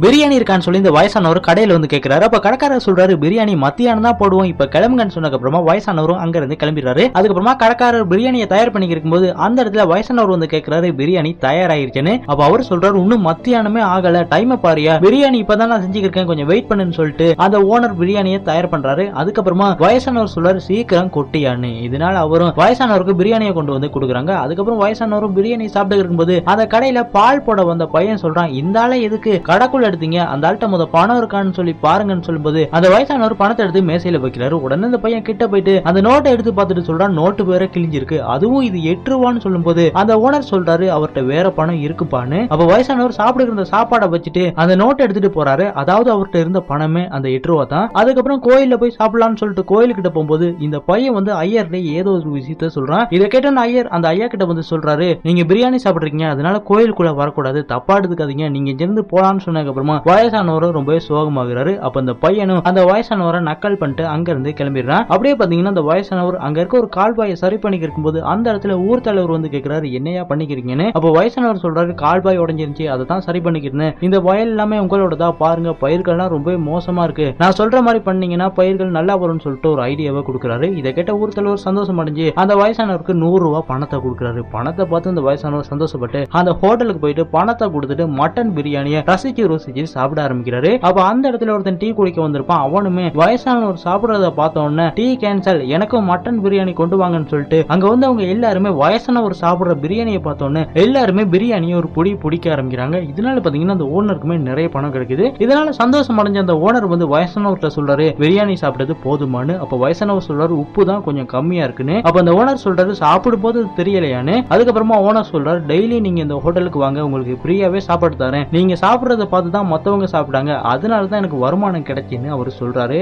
பிரியாணி இருக்கான்னு சொல்லி இந்த வயசானவர் கடையில வந்து கேட்கிறாரு. அப்ப கடைக்காரர் சொல்றாரு பிரியாணி மத்தியானம் தான் போடுவோம், இப்ப கிளம்புங்கன்னு சொன்னதுக்கு அப்புறமா வயசானவரும் அங்க இருந்து கிளம்பிடுறாரு. அதுக்கப்புறமா கடைக்காரர் பிரியாணியை தயார் பண்ணி இருக்கும்போது அந்த இடத்துல வயசானவர் வந்து கேட்கிறாரு பிரியாணி தயாராயிருச்சுன்னு. அப்ப அவர் சொல்றாரு இன்னும் மத்தியானமே ஆகல, டைம் பாரியா, பிரியாணி இப்பதான் நான் செஞ்சுக்கிருக்கேன், கொஞ்சம் வெயிட் பண்ணுன்னு சொல்லிட்டு அந்த ஓனர் பிரியாணியை தயார் பண்றாரு. அதுக்கப்புறமா வயசானவர் சொல்றாரு சீக்கிரம் கொட்டியான்னு. இதனால அவரும் வயசானவருக்கு பிரியாணியை கொண்டு வந்து கொடுக்குறாங்க. அதுக்கப்புறம் வயசானவரும் பிரியாணி சாப்பிட்டு இருக்கும்போது அந்த கடையில பால் போட வந்த பையன் சொல்றான் இந்த ஆளை எதுக்கு கடைக்குள்ள எடுத்தீங்க, அந்த ஆள்கிட்ட முத பணம் இருக்கான்னு சொல்லி பாருங்கன்னு சொல்லும்போது அந்த வயசானவர் பணத்தை எடுத்து மேசையில வைக்கிறாரு. உடனே இந்த பையன் கிட்ட போயிட்டு அந்த நோட்டை எடுத்து பார்த்துட்டு சொல்றான் நோட்டு வேற கிழிஞ்சிருக்கு, அதுவும் இது 8 ரூபான்னு சொல்லும்போது அந்த ஓனர் சொல்றாரு அவர்கிட்ட வேற பணம் இருக்குப்பான்னு. அப்ப வயசானவர் சாப்பிடுற சாப்பாடை வச்சுட்டு அந்த நோட்டை எடுத்துட்டு போறாரு. அதாவது அவர்கிட்ட இருந்த பணமே அந்த 8 ரூபா தான். அதுக்கப்புறம் கோயில்ல போய் சாப்பிடலாம்னு சொல்லிட்டு கோயிலுக்கிட்ட போகும்போது இந்த பையன் வந்து ஐயர்ல ஏதோ ஒரு விஷயத்த சொல்றான். இதை கேட்ட ஐயர் அந்த ஐயா கிட்ட வந்து சொல்றாரு நீங்க பிரியாணி சாப்பிடுறீங்க, அதனால கோயிலுக்குள்ள வரக்கூடாது, தப்பா எடுத்துக்காதீங்க, நீங்க இங்கிருந்து போலான்னு சொன்னதுக்கு அப்புறமா வயசானவரும் ரொம்பவே சோகமாகிறாரு. அப்ப அந்த பையனும் அந்த வயசானவரை நக்கல் பண்ணிட்டு அங்க இருந்து கிளம்பிடுறான். அப்படியே பாத்தீங்கன்னா அந்த வயசானவர் அங்க இருக்க ஒரு கால்வாயை சரி பண்ணிக்க இருக்கும்போது அந்த இடத்துல ஊர் தலைவர் வந்து கேட்கிறாரு என்னையா பண்ணிக்கிறீங்கன்னு. அப்ப வயசானவர் சொல்றாரு கால்வாய் உடஞ்சிருச்சு, அதை தான் சரி பண்ணிக்கிறேன்னு, இந்த வயல் எல்லாமே உங்களோடதா, பாருங்க பயிர்கள்லாம் ரொம்ப மோசமா இருக்கு, நான் சொல்ற மாதிரி பண்ணீங்கன்னா பயிர்கள் நல்லா வரும்னு சொல்லிட்டு ஒரு ஐடியாவை கொடுக்குறாரு. இதை கேட்ட ஊர் தலைவர் சந்தோஷம் அடைஞ்சு அந்த வயசானவருக்கு 100 ரூபாய் பணத்தை கொடுக்குறாரு. பணத்தை பார்த்து அந்த வயசானவர் சந்தோஷப்பட்டு அந்த ஹோட்டலுக்கு போயிட்டு பணத்தை கொடுத்துட்டு மட்டன் பிரியாணியை ரசிச்சு சாப்பிட ஆரம்பிக்கிறாரு. அப்ப அந்த இடத்துல ஒருத்தன் டீ குடிக்க வந்திருப்பான். அவனுமே வயசானவர் சாப்பிடுறத பார்த்த உடனே டீ கேன்சல், எனக்கும் மட்டன் பிரியாணி கொண்டு வாங்கன்னு சொல்லிட்டு அங்க வந்து அவங்க எல்லாருமே வயசானவர் சாப்பிடுற பிரியாணியை பார்த்த உடனே எல்லாருமே பிரியாணியை ஒரு பொடி பிடிக்க ஆரம்பிக்கிறாங்க. இதனால பாத்தீங்கன்னா அந்த ஓனருக்குமே நிறைய பணம் கிடைக்குது. இதனால சந்தோஷம் அடைஞ்ச அந்த ஓனர் வந்து வயசானவர்கிட்ட சொல்றாரு பிரியாணி சாப்பிட்டது போதுமானு. அப்ப வயசானவர் சொல்றாரு உப்பு தான் கொஞ்சம் கம்மியா இருக்குன்னு. அப்ப அந்த ஓனர் சொல்றாரு சாப்பிடும் போது தெரியலையான்னு. அதுக்கப்புறமா ஓனர் சொல்றாரு டெய்லி நீங்க இந்த ஹோட்டலுக்கு வாங்க, உங்களுக்கு ஃப்ரீயாவே சாப்பாடு தரேன், நீங்க சாப்பிடுறத பார்த்து தான் மத்தவங்க சாப்பிட்டாங்க, அதனால தான் எனக்கு வருமானம் கிடைச்சுன்னு அவர் சொல்றாரு.